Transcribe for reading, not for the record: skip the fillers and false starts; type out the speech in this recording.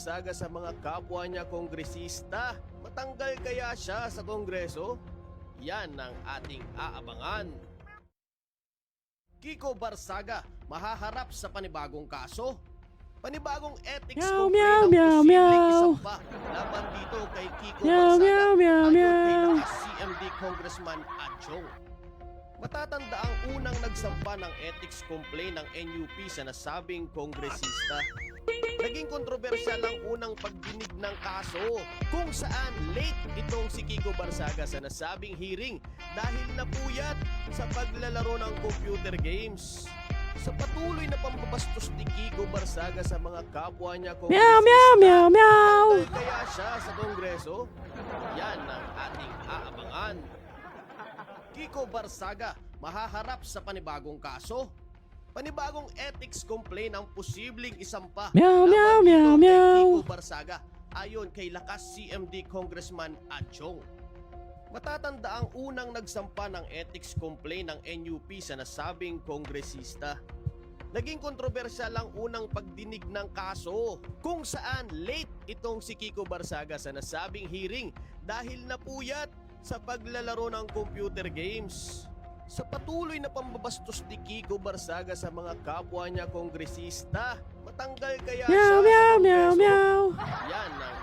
Saga sa mga kapwa niya kongresista, matanggal kaya siya sa Kongreso? Yan ang ating aabangan. Kiko Barsaga mahaharap sa panibagong kaso. Panibagong ethics Meow, complaint ang meow, meow, posibleng meow. isampa laban dito kay Kiko Meow, Barsaga meow, meow, ayon kay meow. lakas CMD Congressman Adjong. Matatanda ang unang nagsampa ng ethics complaint ng NUP sa nasabing kongresista. Naging kontrobersyal ang unang pagdinig ng kaso kung saan late itong si Kiko Barsaga sa nasabing hearing dahil napuyat sa paglalaro ng computer games. Sa patuloy na pambabastos ni Kiko Barsaga sa mga kapwa niya Meow, kongresista, meow, meow, meow. matanggal kaya siya sa Kongreso? Yan ang ating aabangan. Kiko Barsaga mahaharap sa panibagong kaso. Panibagong ethics complaint ang posibleng isampa Meow, meow, laban meow, dito kay meow. Kiko Barsaga ayon kay lakas CMD Congressman Adjong. Matatanda ang unang nagsampa ng ethics complaint ng NUP sa nasabing kongresista. Naging kontrobersyal ang unang pagdinig ng kaso kung saan late itong si Kiko Barsaga sa nasabing hearing dahil napuyat sa paglalaro ng computer games. Sa patuloy na pambabastos ni Kiko Barsaga sa mga kapwa niya kongresista, matanggal kaya Meow, siya meow, sa meow, Kongreso? meow. Yan ang